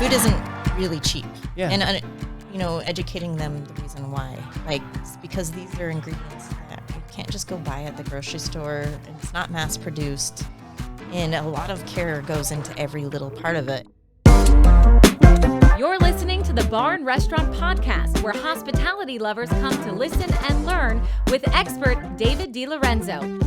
food isn't really cheap. Yeah. And, educating them the reason why. Like, it's because these are ingredients that you can't just go buy at the grocery store, and it's not mass produced. And a lot of care goes into every little part of it. You're listening to the Bar and Restaurant Podcast, where hospitality lovers come to listen and learn with expert David DiLorenzo.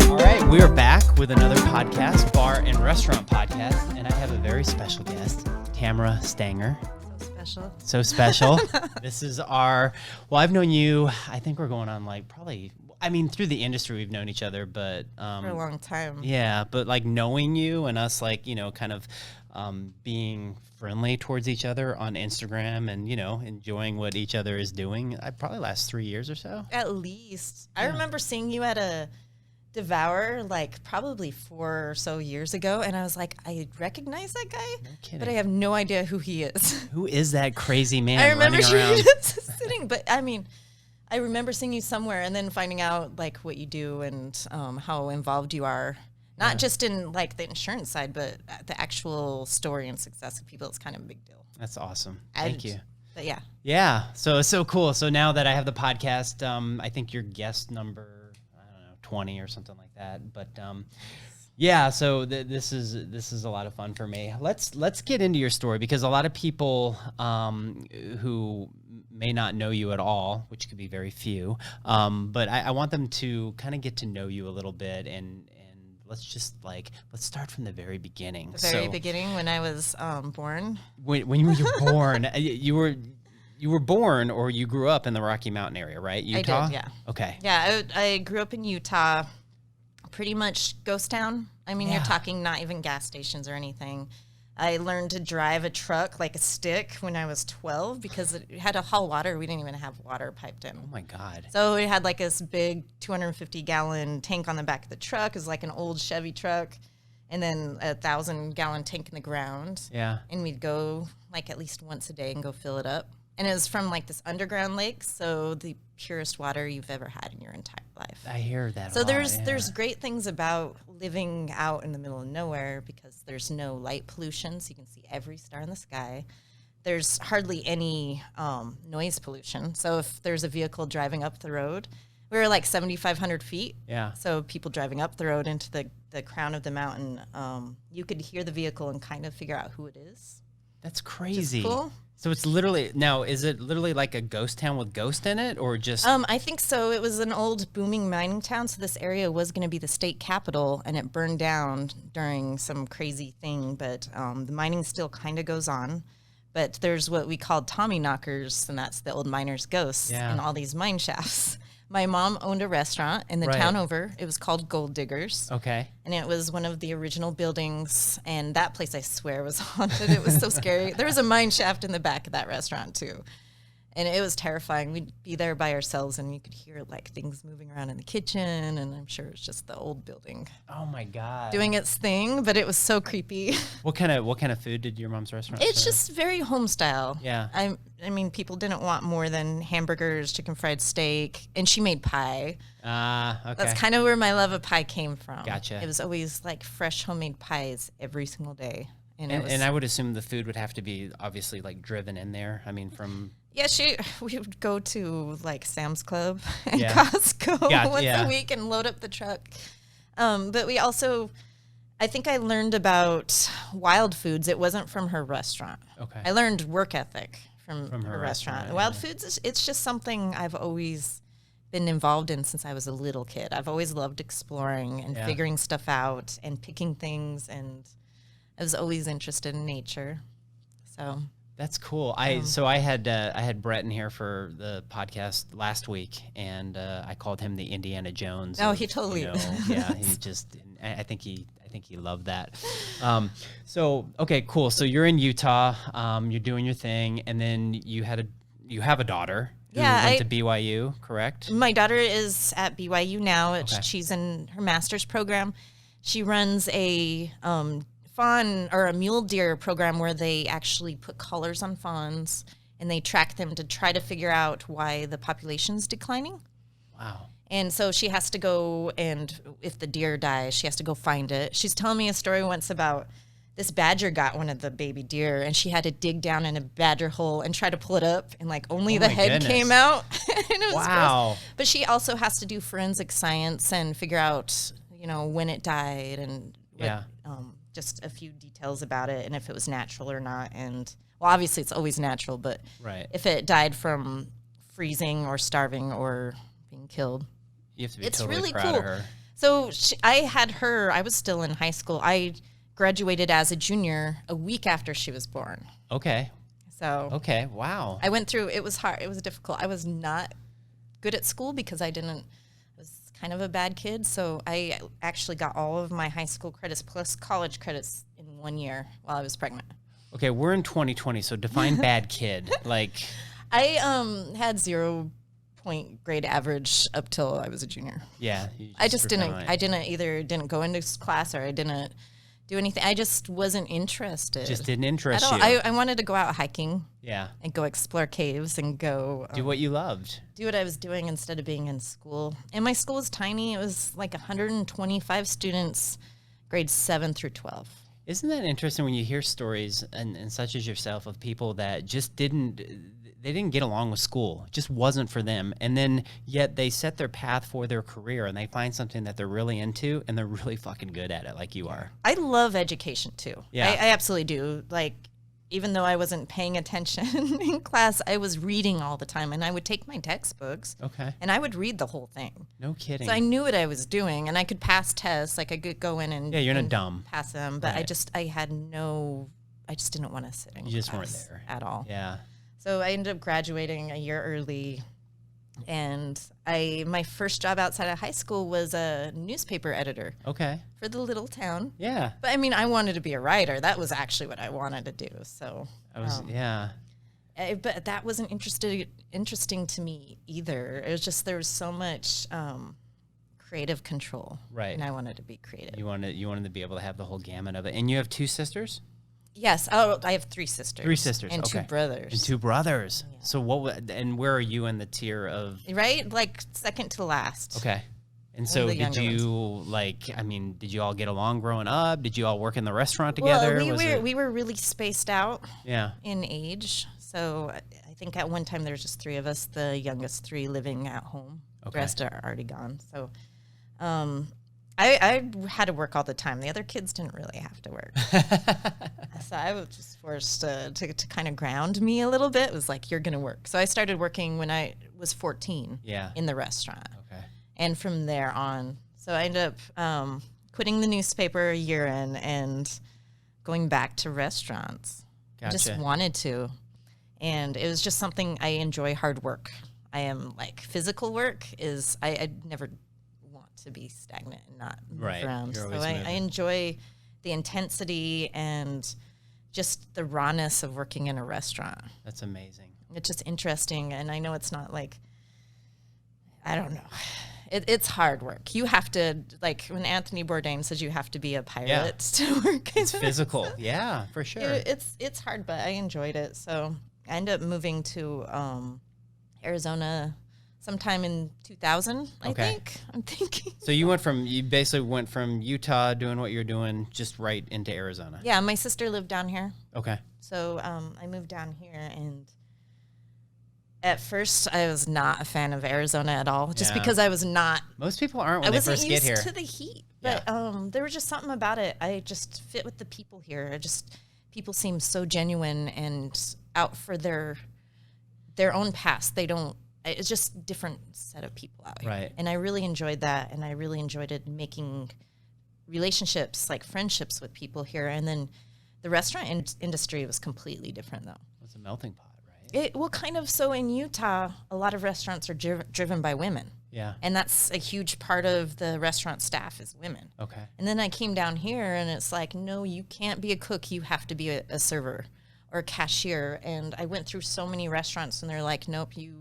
All right, we are back with another podcast, Bar and Restaurant Podcast, and I have a very special guest, Tamara Stanger. So special. This is our, I've known you, I think we're going on through the industry we've known each other, but For a long time. Yeah, but like knowing you and us being friendly towards each other on Instagram and, enjoying what each other is doing, probably last 3 years or so. At least. Yeah. I remember seeing you at a Devour probably 4 or so years ago, and I was like, I recognize that guy, but I have no idea who he is. Who is that crazy man I remember running around? sitting, but I remember seeing you somewhere and then finding out what you do and how involved you are, not just in the insurance side, but the actual story and success of people. It's kind of a big deal. That's awesome. Thank you. But yeah. Yeah. So cool. So now that I have the podcast, I think you're guest number 20 or something like that. But yeah, so this is a lot of fun for me. Let's get into your story, because a lot of people who may not know you at all, which could be very few, but I want them to kind of get to know you a little bit, and let's just let's start from the very beginning. The very beginning, when I was born. When you were born, you were born or you grew up in the Rocky Mountain area, right? Utah? I did, yeah. Okay. Yeah, I grew up in Utah, pretty much ghost town. You're talking not even gas stations or anything. I learned to drive a truck like a stick when I was 12 because it had to haul water. We didn't even have water piped in. Oh, my God. So we had this big 250-gallon tank on the back of the truck. It was like an old Chevy truck, and then a 1,000-gallon tank in the ground. Yeah. And we'd go at least once a day and go fill it up. And it was from this underground lake, so the purest water you've ever had in your entire life. I hear that. So there's great things about living out in the middle of nowhere, because there's no light pollution, so you can see every star in the sky. There's hardly any noise pollution. So if there's a vehicle driving up the road, we were 7,500 feet. Yeah. So people driving up the road into the crown of the mountain, you could hear the vehicle and kind of figure out who it is. That's crazy. Cool. So it's is it literally like a ghost town with ghosts in it, or just? I think so. It was an old booming mining town, so this area was going to be the state capital, and it burned down during some crazy thing, but the mining still kind of goes on. But there's what we call Tommy knockers, and that's the old miners' ghosts in all these mine shafts. My mom owned a restaurant in the town over. It was called Gold Diggers. Okay. And it was one of the original buildings. And that place, I swear, was haunted. It was so scary. There was a mine shaft in the back of that restaurant, too. And it was terrifying. We'd be there by ourselves, and you could hear things moving around in the kitchen. And I'm sure it's just the old building. Oh my God. Doing its thing, but it was so creepy. What kind of food did your mom's restaurant serve? It's just very home style. Yeah. People didn't want more than hamburgers, chicken fried steak, and she made pie. Okay. That's kind of where my love of pie came from. Gotcha. It was always fresh homemade pies every single day. And I would assume the food would have to be obviously driven in there. from. Yeah, we would go to Sam's Club and Costco once a week and load up the truck. But we also, I think I learned about wild foods. It wasn't from her restaurant. Okay. I learned work ethic from her restaurant. Yeah. Wild foods, it's just something I've always been involved in since I was a little kid. I've always loved exploring and figuring stuff out and picking things, and I was always interested in nature. So that's cojust I had Brett in here for the podcast last week, and I called him the Indiana Jones. Oh, he totally yeah, he just I think he loved that. So okay, cool. So you're in Utah, you're doing your thing, and then you have a daughter who went to BYU, correct? My daughter is at BYU now. She's in her master's program. She runs a fawn or a mule deer program where they actually put collars on fawns and they track them to try to figure out why the population's declining. Wow. And so she has to go, and if the deer dies, she has to go find it. She's telling me a story once about this badger got one of the baby deer, and she had to dig down in a badger hole and try to pull it up, and like only the head came out. And it was gross. But she also has to do forensic science and figure out, you know, when it died and just a few details about it and if it was natural or not. And well, obviously it's always natural, but if it died from freezing or starving or being killed, you have to be it's totally really proud cool. of her. So I was still in high school. I graduated as a junior a week after she was born. Okay. So. Okay. Wow. I went through, it was hard. It was difficult. I was not good at school because I was kind of a bad kid. So I actually got all of my high school credits plus college credits in 1 year while I was pregnant. Okay. We're in 2020. So define bad kid. Like. I had 0-point grade average up till I was a junior. Yeah. I didn't go into class or I didn't do anything. I just wasn't interested. Just didn't interest you. I wanted to go out hiking. Yeah. And go explore caves and go do what you loved. Do what I was doing instead of being in school. And my school was tiny. It was like 125 students, grades 7 through 12. Isn't that interesting when you hear stories and such as yourself of people that just didn't get along with school. It just wasn't for them. And then yet they set their path for their career and they find something that they're really into and they're really fucking good at it like you are. I love education too. Yeah. I absolutely do. Like, even though I wasn't paying attention in class, I was reading all the time and I would take my textbooks. Okay. And I would read the whole thing. No kidding. So I knew what I was doing and I could pass tests. Like I could go in and you're not dumb. Pass them. But I just didn't want to sit in class. You just weren't there. At all. Yeah. So I ended up graduating a year early, and my first job outside of high school was a newspaper editor. Okay. For the little town. Yeah. But I mean, I wanted to be a writer. That was actually what I wanted to do. So. But that wasn't interesting to me either. It was just there was so much creative control. Right. And I wanted to be creative. You wanted to be able to have the whole gamut of it. And you have 2 sisters? Yes. Oh, I have 3 sisters. 3 sisters. And okay. 2 brothers. And 2 brothers. Yeah. So where are you in the tier of? Right? Like second to last. Okay. And so did you all get along growing up? Did you all work in the restaurant together? Well, we were really spaced out. Yeah. In age. So I think at one time there was just 3 of us, the youngest 3 living at home. Okay. The rest are already gone. So I had to work all the time. The other kids didn't really have to work. So I was just forced to kind of ground me a little bit. It was like, you're going to work. So I started working when I was 14 in the restaurant. Okay. And from there on, so I ended up quitting the newspaper a year in and going back to restaurants. Gotcha. I just wanted to. And it was just something I enjoy, hard work. I am like physical work is, I never want to be stagnant and not move around. So I enjoy the intensity and just the rawness of working in a restaurant. That's amazing. It's just interesting. And I know it's not like, I don't know. It's hard work. You have to, like when Anthony Bourdain says you have to be a pirate to work. It's physical. Yeah, for sure. It's hard, but I enjoyed it. So I ended up moving to Arizona sometime in 2000, I think. I'm thinking. So you basically went from Utah doing what you're doing just right into Arizona. Yeah, my sister lived down here. Okay. So I moved down here, and at first I was not a fan of Arizona at all, just because I was not. Most people aren't when they first get here. I wasn't used to the heat, but there was just something about it. I just fit with the people here. People seem so genuine and out for their own past. It's just a different set of people out here. Right. And I really enjoyed that, and I really enjoyed it making relationships, like friendships with people here. And then the restaurant industry was completely different, though. It's a melting pot, right? Kind of. So in Utah, a lot of restaurants are driven by women. Yeah. And that's a huge part of the restaurant staff is women. Okay. And then I came down here, and it's like, no, you can't be a cook. You have to be a server or a cashier. And I went through so many restaurants, and they're like, nope, you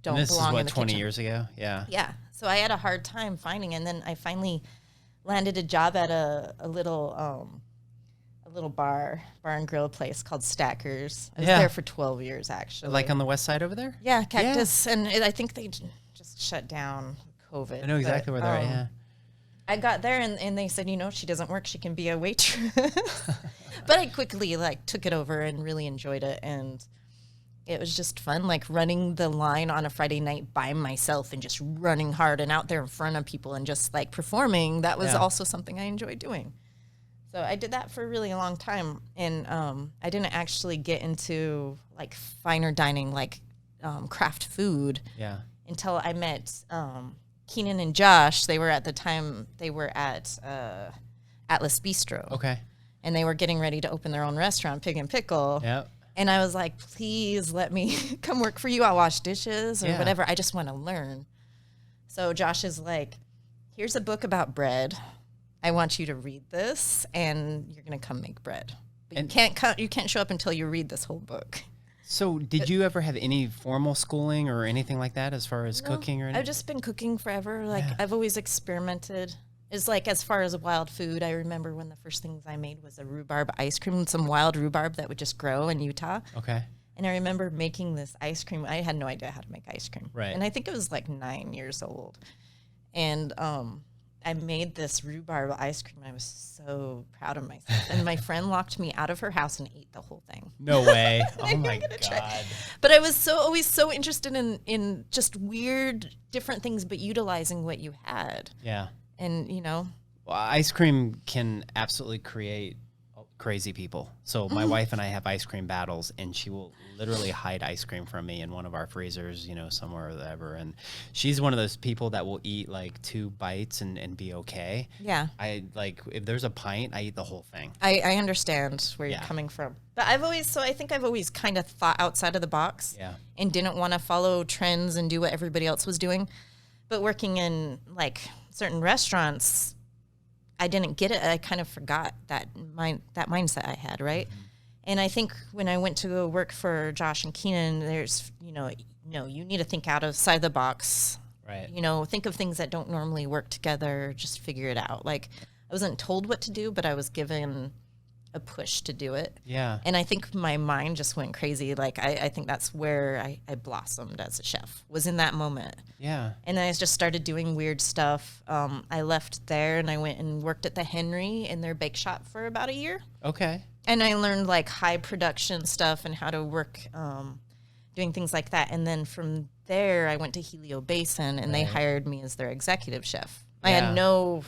don't belong in the kitchen. This is 20 years ago? Yeah. Yeah. So I had a hard time finding, and then I finally landed a job at a little bar and grill place called Stackers. I was there for 12 years, actually. Like on the west side over there? Yeah, Cactus. Yeah. And I think they just shut down COVID. I know exactly where they're at, yeah. I got there and they said, she doesn't work. She can be a waitress. But I quickly took it over and really enjoyed it. And it was just fun, running the line on a Friday night by myself and just running hard and out there in front of people and just performing. That was also something I enjoyed doing. So I did that for a really long time. And I didn't actually get into finer dining, craft food until I met Keenan and Josh. They were at Atlas Bistro. Okay. And they were getting ready to open their own restaurant, Pig and Pickle. Yep. And I was like, please let me come work for you. I'll wash dishes or whatever. I just want to learn. So Josh is like, here's a book about bread. I want you to read this, and you're going to come make bread. But you can't show up until you read this whole book. So did you ever have any formal schooling or anything like that as far as cooking or anything? I've just been cooking forever. I've always experimented. It's as far as wild food, I remember when the first things I made was a rhubarb ice cream, some wild rhubarb that would just grow in Utah. Okay. And I remember making this ice cream. I had no idea how to make ice cream. Right. And I think it was 9 years old. And I made this rhubarb ice cream. I was so proud of myself. And my friend locked me out of her house and ate the whole thing. No way. Oh, my God. But I was always so interested in just weird, different things, but utilizing what you had. Yeah. And, Well, ice cream can absolutely create crazy people. So my wife and I have ice cream battles, and she will literally hide ice cream from me in one of our freezers, somewhere or whatever. And she's one of those people that will eat 2 bites and be okay. Yeah. If there's a pint, I eat the whole thing. I understand where you're coming from. But I think I've always kind of thought outside of the box. Yeah. And didn't want to follow trends and do what everybody else was doing. But working in certain restaurants, I didn't get it. I kind of forgot that mindset I had, right? Mm-hmm. And I think when I went to go work for Josh and Keenan, there's, you need to think outside the box. Right. Think of things that don't normally work together, just figure it out. I wasn't told what to do, but I was given a push to do it. Yeah. And I think my mind just went crazy. I think that's where I blossomed as a chef, was in that moment. Yeah. And then I just started doing weird stuff. I left there and I went and worked at the Henry in their bake shop for about a year. Okay. And I learned high production stuff and how to work doing things like that. And then from there, I went to Helio Basin and they hired me as their executive chef. Yeah. I had no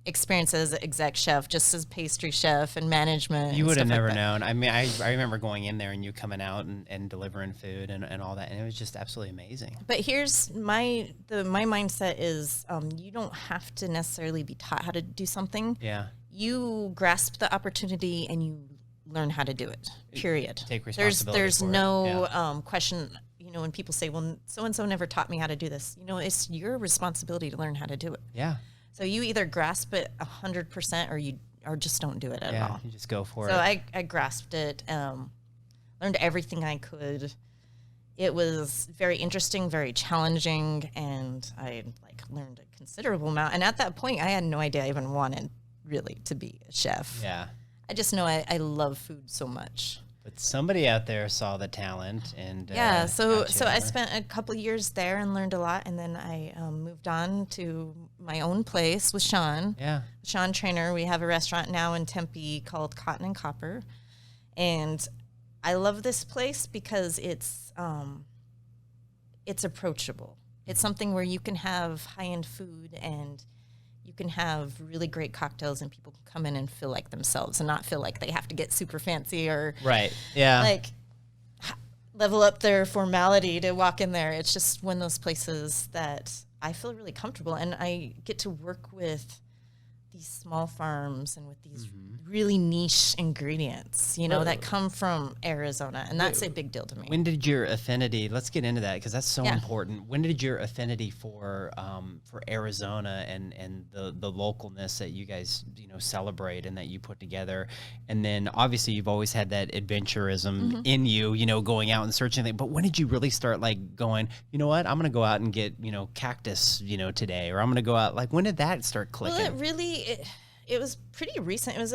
experience as exec chef, just as pastry chef and management. You would have never known. I mean, I remember going in there and you coming out and delivering food and all that, and it was just absolutely amazing. But here's my mindset is you don't have to necessarily be taught how to do something. Yeah. You grasp the opportunity and you learn how to do it. Period. Take responsibility. There's no question. When people say, "Well, so and so never taught me how to do this," it's your responsibility to learn how to do it. Yeah. So you either grasp it 100% or just don't do it at all. You just go for it. So I grasped it, learned everything I could. It was very interesting, very challenging, and I learned a considerable amount. And at that point, I had no idea I even wanted really to be a chef. Yeah. I just know I love food so much. But somebody out there saw the talent and so I spent a couple years there and learned a lot, and then I moved on to my own place with Sean. Yeah, Sean Trainer. We have a restaurant now in Tempe called Cotton and Copper, and I love this place because it's approachable. It's something where you can have high-end food and you can have really great cocktails and people can come in and feel like themselves and not feel like they have to get super fancy or level up their formality to walk in there. It's just one of those places that I feel really comfortable, and I get to work with these small farms and with these really niche ingredients, that come from Arizona, and that's a big deal to me. When did your affinity? Let's get into that because that's so important. When did your affinity for Arizona and the localness that you guys celebrate and that you put together, and then obviously you've always had that adventurism in you, going out and searching things. But when did you really start going? You know what? I'm going to go out and get cactus today, or I'm going to go out. When did that start clicking? Well, it was pretty recent. It was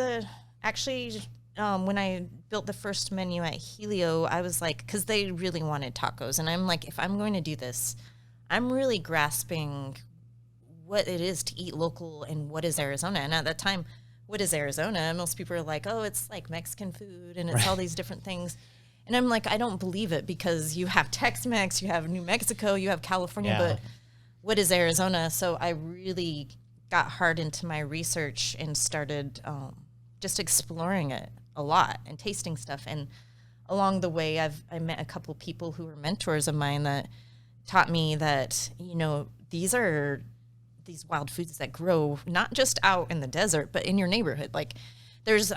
actually when I built the first menu at Helio, I was because they really wanted tacos. And I'm if I'm going to do this, I'm really grasping what it is to eat local and what is Arizona. And at that time, what is Arizona? Most people are like, oh, it's like Mexican food and it's all these different things. And I'm like, I don't believe it, because you have Tex-Mex, you have New Mexico, you have California, but what is Arizona? So I really got hard into my research and started just exploring it a lot and tasting stuff. And along the way, I met a couple people who were mentors of mine that taught me that, you know, these are these wild foods that grow not just out in the desert, but in your neighborhood. Like there's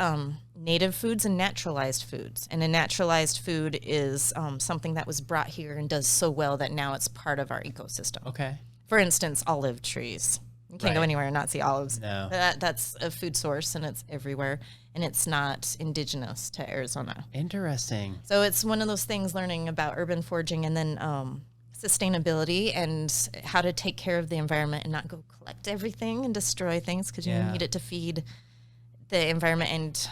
native foods and naturalized foods. And a naturalized food is something that was brought here and does so well that now it's part of our ecosystem. Okay. For instance, olive trees. You can't go anywhere and not see olives. No. That's a food source, and it's everywhere, and it's not indigenous to Arizona. Interesting. So it's one of those things, learning about urban foraging and then sustainability and how to take care of the environment and not go collect everything and destroy things, because you need it to feed the environment and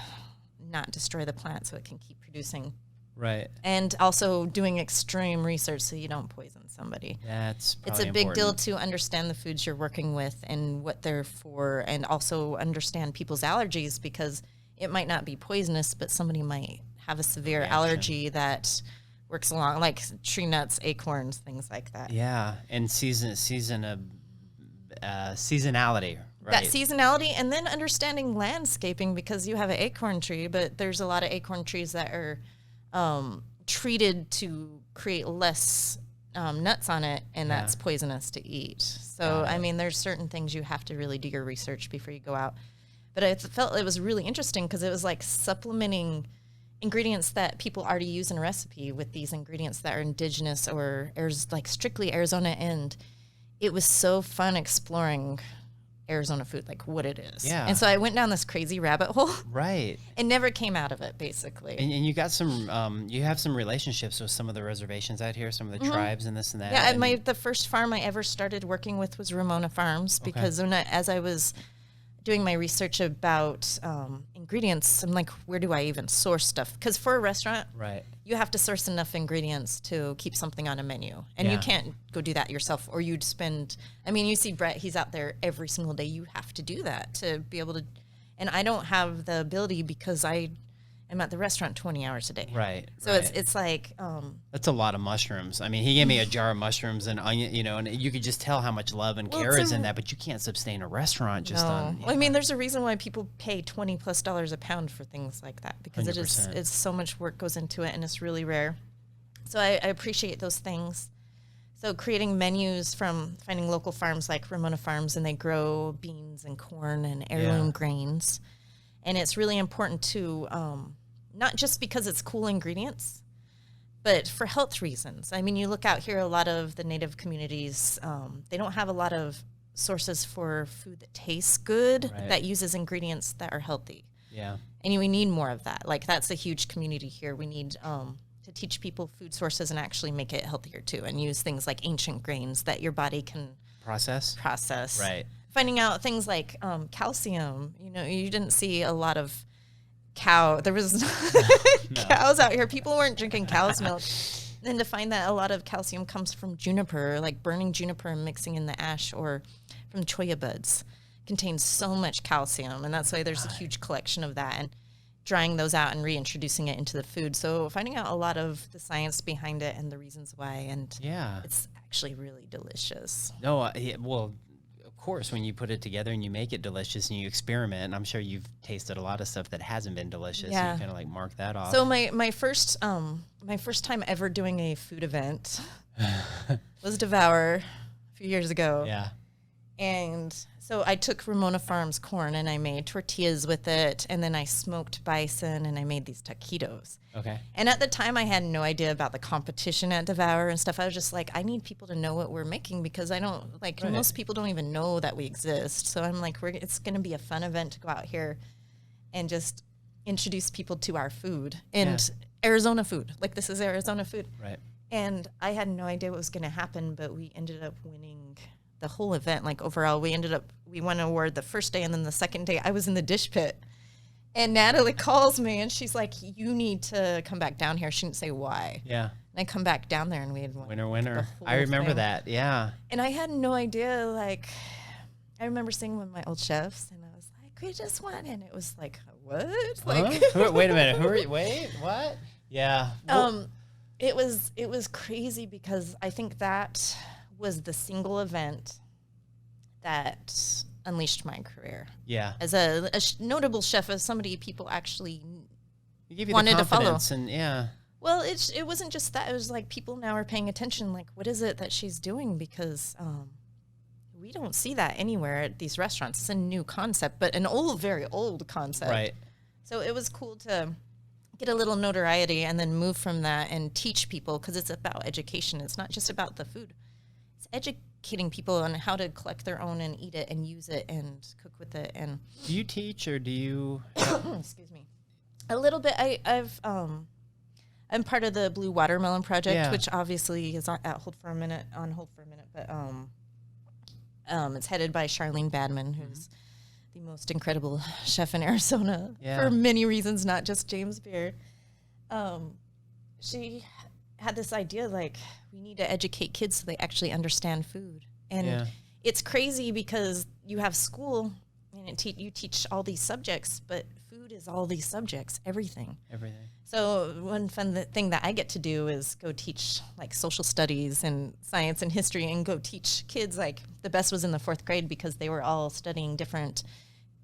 not destroy the plant so it can keep producing. Right. And also doing extreme research so you don't poison somebody. That's It's a big deal to understand the foods you're working with and what they're for, and also understand people's allergies, because it might not be poisonous, but somebody might have a severe allergy that works along, like tree nuts, acorns, things like that. Yeah, and seasonality, right? That seasonality, and then understanding landscaping, because you have an acorn tree, but there's a lot of acorn trees that are treated to create less nuts on it, and that's poisonous to eat. So, I mean, there's certain things you have to really do your research before you go out. But I felt it was really interesting because it was like supplementing ingredients that people already use in a recipe with these ingredients that are indigenous or like strictly Arizona. And it was so fun exploring Arizona food, like what it is. Yeah. And so I went down this crazy rabbit hole. Right. And never came out of it, basically. And you got some, you have some relationships with some of the reservations out here, some of the tribes and this and that. Yeah, and the first farm I ever started working with was Ramona Farms, because as I was doing my research about ingredients, I'm like, where do I even source stuff? Because for a restaurant, you have to source enough ingredients to keep something on a menu. And you can't go do that yourself, or you'd spend, I mean, you see Brett, he's out there every single day. You have to do that to be able to, and I don't have the ability because I am at the restaurant 20 hours a day. Right. So it's like... that's a lot of mushrooms. I mean, he gave me a jar of mushrooms and onion, you know, and you could just tell how much love and care is in that, but you can't sustain a restaurant just on... Well, I mean, there's a reason why people pay $20+ a pound for things like that, because 100%. it's so much work goes into it, and it's really rare. So I appreciate those things. So creating menus from finding local farms like Ramona Farms, and they grow beans and corn and heirloom grains. And it's really important to, not just because it's cool ingredients, but for health reasons. I mean, you look out here, a lot of the native communities, they don't have a lot of sources for food that tastes good, that uses ingredients that are healthy. Yeah. And we need more of that. Like, that's a huge community here. We need to teach people food sources and actually make it healthier too, and use things like ancient grains that your body can process. Right. Finding out things like calcium. You know, you didn't see a lot of there was cows out here. People weren't drinking cow's milk. And to find that a lot of calcium comes from juniper, like burning juniper and mixing in the ash, or from cholla buds, contains so much calcium. And that's why there's a huge collection of that, and drying those out and reintroducing it into the food. So finding out a lot of the science behind it and the reasons why. And it's actually really delicious. No, well, of course, when you put it together and you make it delicious and you experiment, I'm sure you've tasted a lot of stuff that hasn't been delicious. Yeah. So you kind of like mark that off. So my first time ever doing a food event was Devour a few years ago. Yeah. And so I took Ramona Farms corn and I made tortillas with it, and then I smoked bison and I made these taquitos. Okay. And at the time I had no idea about the competition at Devour and stuff. I was just like, I need people to know what we're making, because I don't, like, most people don't even know that we exist. So I'm like, it's going to be a fun event to go out here and just introduce people to our food and Arizona food. Like, this is Arizona food. Right. And I had no idea what was going to happen, but we ended up winning the whole event. Like, overall, we won an award the first day, and then the second day I was in the dish pit. And Natalie calls me, and she's like, you need to come back down here. She didn't say why. Yeah. And I come back down there, and we had won. Winner. I remember that, yeah. And I had no idea, like, I remember seeing one of my old chefs, and I was like, we just won. And it was like, what? Like, Wait a minute. Who are you? Wait, what? Yeah. It was crazy because I think that was the single event that unleashed my career. Yeah. As a notable chef, as somebody people actually You wanted the to follow. confidence and yeah. Well, it wasn't just that. It was like people now are paying attention. Like, what is it that she's doing? Because we don't see that anywhere at these restaurants. It's a new concept, but an old, very old concept. Right. So it was cool to get a little notoriety and then move from that and teach people, because it's about education. It's not just about the food. It's educating people on how to collect their own and eat it and use it and cook with it. And do you teach or do you? Excuse me. A little bit. I'm part of the Blue Watermelon Project, which obviously is on hold for a minute. But it's headed by Charlene Badman, who's the most incredible chef in Arizona for many reasons, not just James Beard. She had this idea, like, we need to educate kids so they actually understand food. And it's crazy because you have school and you teach all these subjects, but food is all these subjects, everything. So one fun thing that I get to do is go teach like social studies and science and history, and go teach kids. Like, the best was in the 4th grade because they were all studying different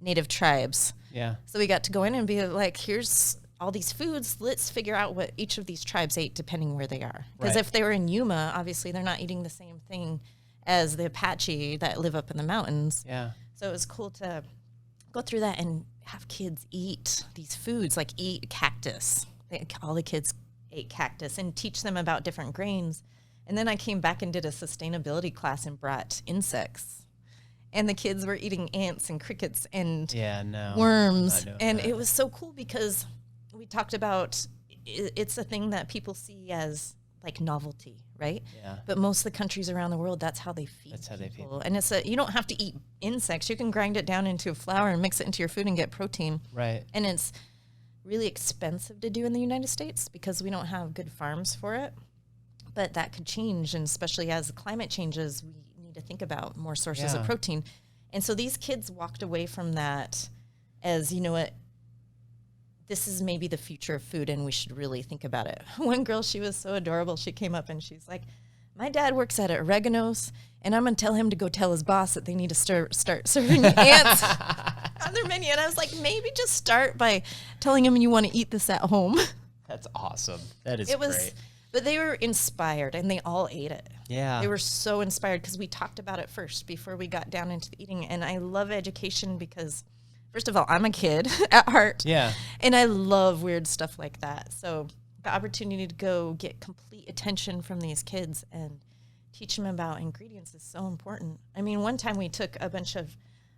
native tribes. Yeah. So we got to go in and be like, here's all these foods. Let's figure out what each of these tribes ate depending where they are. Because if they were in Yuma, obviously they're not eating the same thing as the Apache that live up in the mountains. Yeah. So it was cool to go through that and have kids eat these foods, like eat cactus. All the kids ate cactus, and teach them about different grains. And then I came back and did a sustainability class and brought insects. And the kids were eating ants and crickets and worms. And it was so cool because we talked about it's a thing that people see as like novelty, right? Yeah. But most of the countries around the world, that's how they feed people. And you don't have to eat insects. You can grind it down into a flour and mix it into your food and get protein. Right. And it's really expensive to do in the United States because we don't have good farms for it. But that could change, and especially as the climate changes, we need to think about more sources of protein. And so these kids walked away from that as, you know what, this is maybe the future of food and we should really think about it. One girl, she was so adorable. She came up and she's like, my dad works at Oregano's, and I'm going to tell him to go tell his boss that they need to start serving ants on their menu. And I was like, maybe just start by telling him you want to eat this at home. That's awesome. That is great. But they were inspired, and they all ate it. Yeah. They were so inspired because we talked about it first before we got down into the eating. And I love education because, first of all, I'm a kid at heart. Yeah. And I love weird stuff like that. So the opportunity to go get complete attention from these kids and teach them about ingredients is so important. I mean, one time we took a bunch of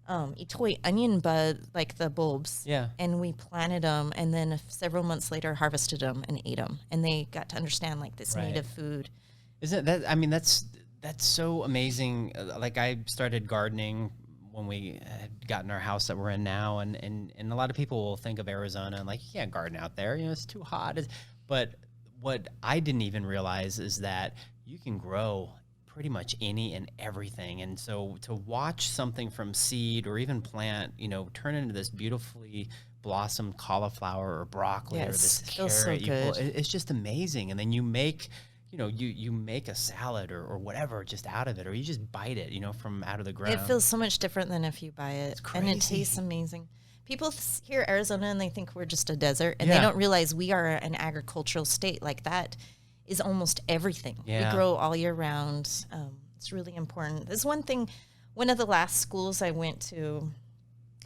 itoi onion bud, like the bulbs, and we planted them, and then several months later harvested them and ate them, and they got to understand like this native food. Isn't that? I mean, that's so amazing. Like, I started gardening when we had gotten our house that we're in now, and a lot of people will think of Arizona and like, you can't garden out there, it's too hot. But what I didn't even realize is that you can grow pretty much any and everything. And so to watch something from seed or even plant, turn into this beautifully blossomed cauliflower or broccoli or this carrot, so it's just amazing. And then you make, you make a salad or whatever just out of it, or you just bite it, from out of the ground. It feels so much different than if you buy it. It's crazy. And it tastes amazing. People hear Arizona and they think we're just a desert, and they don't realize we are an agricultural state. Like, that is almost everything. Yeah. We grow all year round. It's really important. There's one thing, one of the last schools I went to,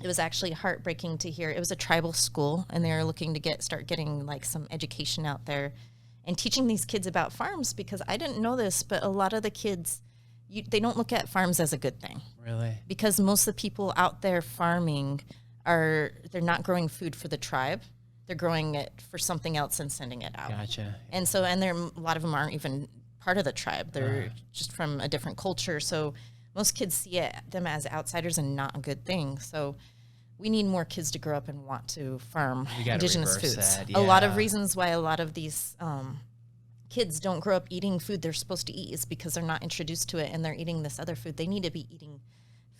it was actually heartbreaking to hear. It was a tribal school, and they were looking to start getting like some education out there and teaching these kids about farms, because I didn't know this, but a lot of the kids, they don't look at farms as a good thing. Really? Because most of the people out there farming they're not growing food for the tribe. They're growing it for something else and sending it out. Gotcha. And so, a lot of them aren't even part of the tribe. They're just from a different culture. So most kids see them as outsiders and not a good thing. So we need more kids to grow up and want to farm indigenous foods. A lot of reasons why a lot of these kids don't grow up eating food they're supposed to eat is because they're not introduced to it, and they're eating this other food. They need to be eating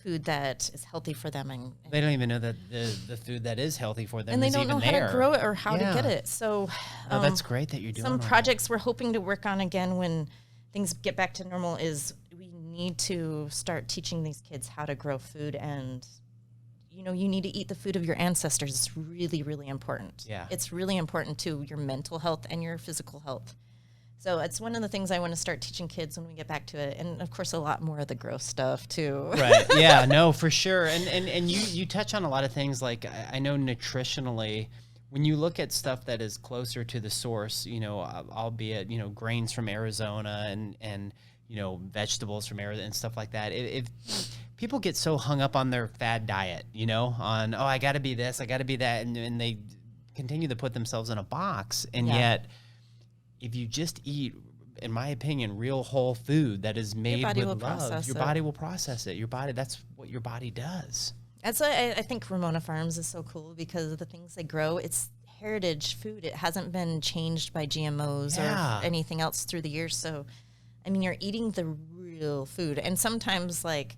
food that is healthy for them. And they don't even know that the food that is healthy for them and they is don't even know how there. to grow it or how to get it. So that's great that you're doing some all projects we're hoping to work on again when things get back to normal is we need to start teaching these kids how to grow food. And you need to eat the food of your ancestors. It's really, really important. Yeah. It's really important to your mental health and your physical health. So it's one of the things I want to start teaching kids when we get back to it. And of course, a lot more of the gross stuff too. Right. Yeah, no, for sure. And you touch on a lot of things. Like I know nutritionally, when you look at stuff that is closer to the source, albeit, grains from Arizona and vegetables from Arizona and stuff like that. If people get so hung up on their fad diet, on, I got to be this, I got to be that. And they continue to put themselves in a box. And yet, if you just eat, in my opinion, real whole food that is made with love, your body will process it. Your body, that's what your body does. That's why I think Ramona Farms is so cool, because of the things they grow. It's heritage food. It hasn't been changed by GMOs or anything else through the years. So, I mean, you're eating the real food. And sometimes, like,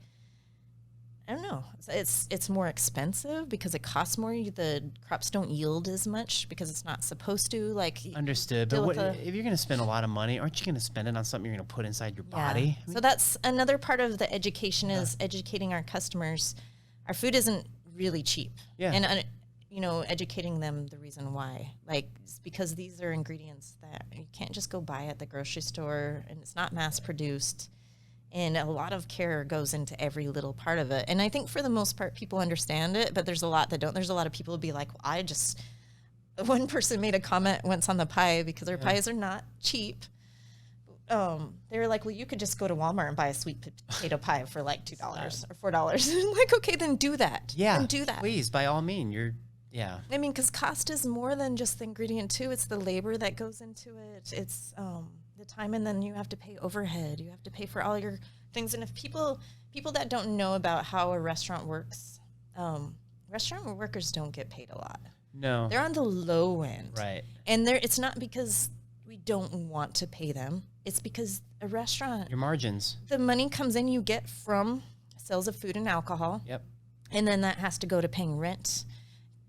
I don't know, it's more expensive because it costs more. The crops don't yield as much because it's not supposed to. Like, understood. But if you're going to spend a lot of money, aren't you going to spend it on something you're going to put inside your body? So that's another part of the education is educating our customers. Our food isn't really cheap. Yeah. And, educating them the reason why. Like, it's because these are ingredients that you can't just go buy at the grocery store, and it's not mass produced. And a lot of care goes into every little part of it. And I think for the most part, people understand it, but there's a lot that don't. There's a lot of people who be like, one person made a comment once on the pie, because our pies are not cheap. They were like, well, you could just go to Walmart and buy a sweet potato pie for like $2 or $4. I'm like, okay, then do that. Yeah. Then do that. Please, by all means. I mean, because cost is more than just the ingredient too. It's the labor that goes into it. It's the time, and then you have to pay overhead. You have to pay for all your things. And if people that don't know about how a restaurant works, restaurant workers don't get paid a lot. No. They're on the low end. Right. And it's not because we don't want to pay them. It's because a restaurant, your margins, the money comes in you get from sales of food and alcohol. Yep. And then that has to go to paying rent,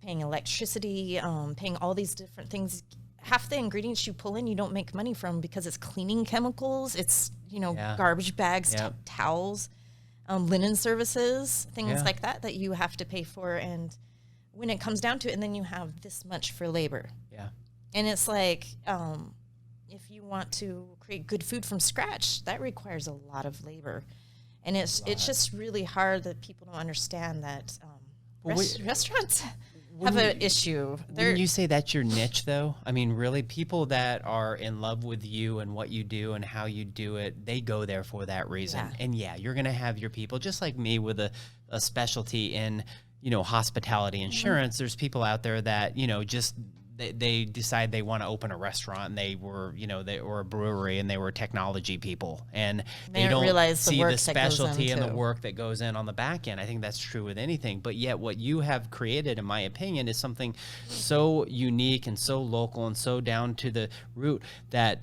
paying electricity, paying all these different things. Half the ingredients you pull in, you don't make money from, because it's cleaning chemicals. It's, garbage bags, towels, linen services, things like that you have to pay for. And when it comes down to it, and then you have this much for labor. Yeah. And it's like, if you want to create good food from scratch, that requires a lot of labor. And it's just really hard that people don't understand that restaurants have an issue. When you say that's your niche, though, I mean, really, people that are in love with you and what you do and how you do it, they go there for that reason. Yeah. And you're going to have your people, just like me, with a specialty in, hospitality insurance. Mm-hmm. There's people out there that, just they decide they want to open a restaurant, and they were a brewery, and they were technology people, and they don't realize see the specialty and the work that goes in on the back end. I think that's true with anything, but yet what you have created, in my opinion, is something so unique and so local and so down to the root that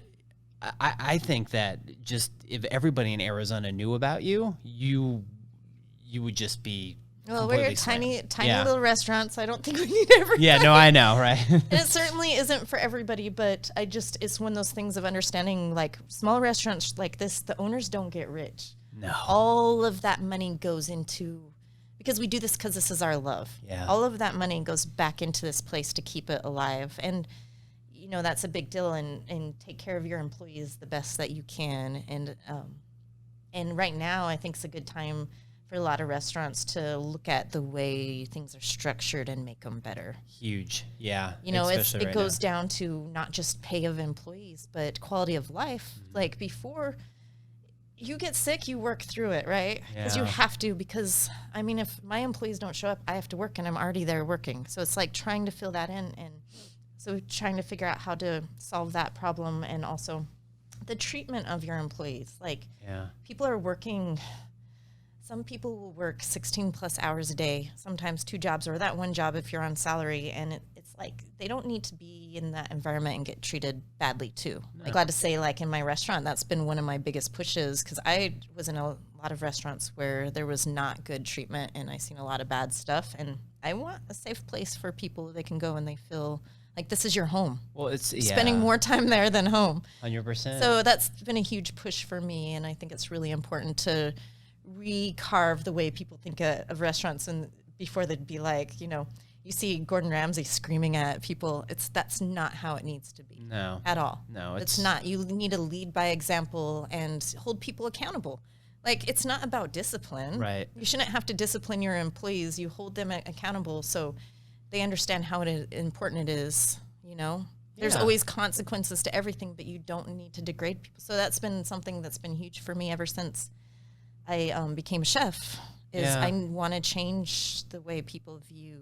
I think that just if everybody in Arizona knew about you, you would just be. Well, we're a tiny little restaurant, so I don't think we need everybody. Yeah, no, I know, right? And it certainly isn't for everybody, but it's one of those things of understanding, like, small restaurants like this, the owners don't get rich. No. All of that money goes into, because we do this because this is our love. Yeah. All of that money goes back into this place to keep it alive. And, that's a big deal, and take care of your employees the best that you can. And right now, I think it's a good time for a lot of restaurants to look at the way things are structured and make them better. Huge. Yeah. It goes down to not just pay of employees, but quality of life. Mm-hmm. Like, before you get sick, you work through it, right? Because you have to, because, I mean, if my employees don't show up, I have to work, and I'm already there working. So it's like trying to fill that in. And so trying to figure out how to solve that problem, and also the treatment of your employees. Like, people are working. Some people will work 16 plus hours a day, sometimes 2 jobs, or that one job if you're on salary. And it's like they don't need to be in that environment and get treated badly too. No. I'm glad to say, like in my restaurant, that's been one of my biggest pushes, because I was in a lot of restaurants where there was not good treatment and I seen a lot of bad stuff, and I want a safe place for people they can go and they feel like this is your home. Well, it's spending more time there than home. 100%. So that's been a huge push for me, and I think it's really important to recarve the way people think of restaurants, and before they'd be like, you see Gordon Ramsay screaming at people. That's not how it needs to be. No. At all. No, it's not. You need to lead by example and hold people accountable. Like, it's not about discipline. Right. You shouldn't have to discipline your employees. You hold them accountable so they understand how important it is, There's always consequences to everything, but you don't need to degrade people. So that's been something that's been huge for me ever since I became a chef, I want to change the way people view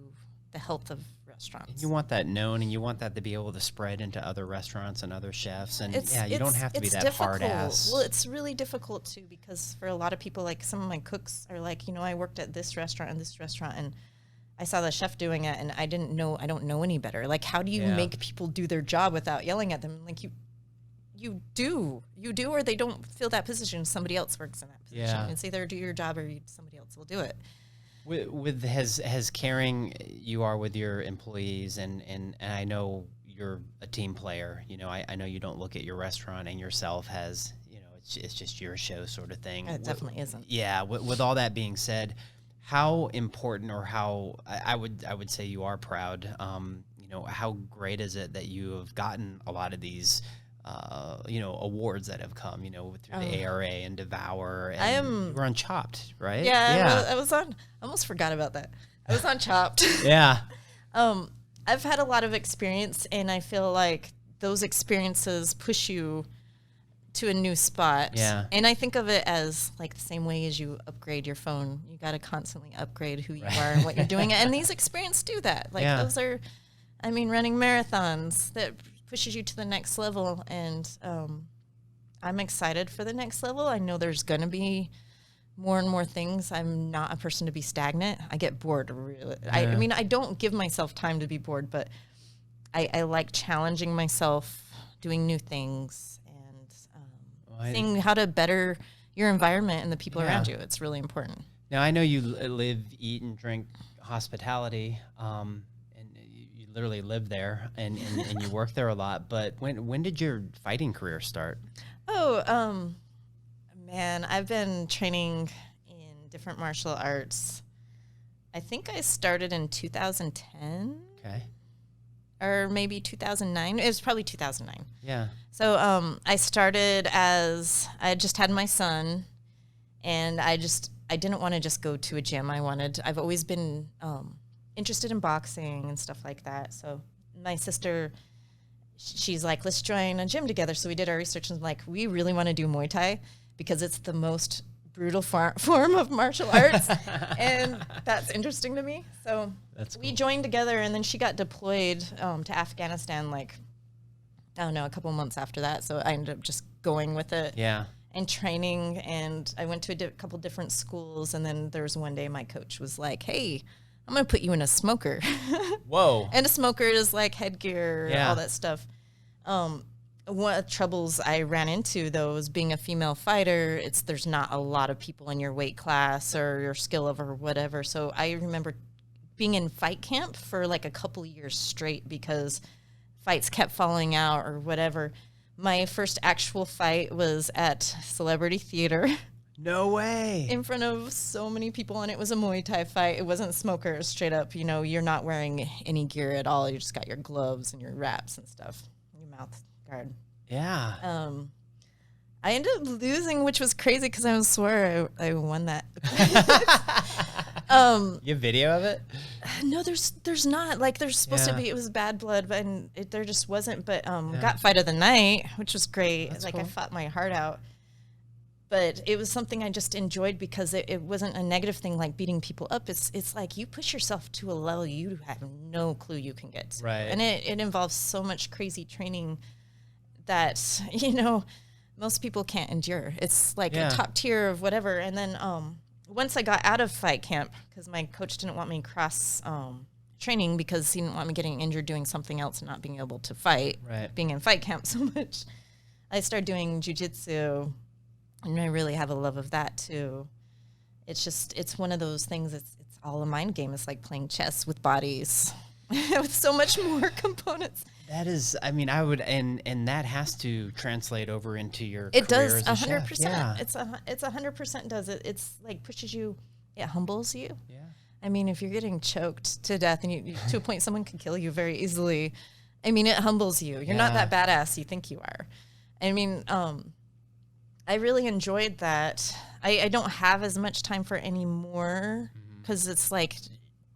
the health of restaurants. You want that known, and you want that to be able to spread into other restaurants and other chefs. And you don't have to be that difficult. hard ass. Well, it's really difficult too, because for a lot of people, like some of my cooks are like, I worked at this restaurant and this restaurant, and I saw the chef doing it, and I don't know any better. Like, how do you make people do their job without yelling at them? Like, you do, or they don't fill that position. Somebody else works in that position. Yeah. It's either do your job or somebody else will do it. With as caring you are with your employees, and I know you're a team player. I know you don't look at your restaurant and yourself as it's just your show sort of thing. It definitely isn't. Yeah. With all that being said, how important, or how I would say you are proud. How great is it that you have gotten a lot of these awards that have come, through the ARA and Devour, and you were on Chopped, right? Yeah. I was on, I almost forgot about that. I was on Chopped. Yeah. I've had a lot of experience, and I feel like those experiences push you to a new spot. Yeah. And I think of it as like the same way as you upgrade your phone. You got to constantly upgrade who you are and what you're doing. And these experiences do that. Like those are, running marathons that pushes you to the next level, and I'm excited for the next level. I know there's going to be more and more things. I'm not a person to be stagnant. I get bored really. Yeah. I don't give myself time to be bored, but I like challenging myself, doing new things, and seeing how to better your environment and the people around you. It's really important. Now, I know you live, eat, and drink hospitality, literally live there and you work there a lot, but when did your fighting career start? Man, I've been training in different martial arts. I think I started in 2010. Okay. Or maybe 2009. It was probably 2009. Yeah. So I started as I just had my son, and I didn't want to just go to a gym. I've always been interested in boxing and stuff like that. So my sister, she's like, let's join a gym together. So we did our research, and like, we really want to do Muay Thai because it's the most brutal form of martial arts. And that's interesting to me. So we joined together, and then she got deployed to Afghanistan, like, I don't know, a couple months after that. So I ended up just going with it. Yeah. And training, and I went to a couple different schools, and then there was one day my coach was like, hey, I'm going to put you in a smoker. Whoa. And a smoker is like headgear, all that stuff. One of the troubles I ran into, though, was being a female fighter. There's not a lot of people in your weight class or your skill level or whatever. So I remember being in fight camp for like a couple years straight because fights kept falling out or whatever. My first actual fight was at Celebrity Theater. No way. In front of so many people, and it was a Muay Thai fight. It wasn't smoker, it was straight up, you're not wearing any gear at all. You just got your gloves and your wraps and stuff, your mouth guard. Yeah. I ended up losing, which was crazy because I swore I won that. You have video of it? No, there's not. Like, there's supposed to be. It was bad blood, but there just wasn't. But got fight of the night, which was great. That's cool. I fought my heart out. But it was something I just enjoyed because it wasn't a negative thing like beating people up. It's like you push yourself to a level you have no clue you can get to. Right. And it involves so much crazy training that, most people can't endure. It's like a top tier of whatever. And then once I got out of fight camp, because my coach didn't want me cross training because he didn't want me getting injured doing something else and not being able to fight, being in fight camp so much. I started doing jiu-jitsu, and I really have a love of that too. It's one of those things, it's all a mind game. It's like playing chess with bodies with so much more components. That is, I mean, I would, and that has to translate over into your It career does, as a 100%. chef. Yeah. It's 100% does it. It's like pushes you, it humbles you. Yeah. I mean, if you're getting choked to death and you to a point someone could kill you very easily, I mean, it humbles you. You're not that badass you think you are. I mean, I really enjoyed that. I don't have as much time for it anymore because it's like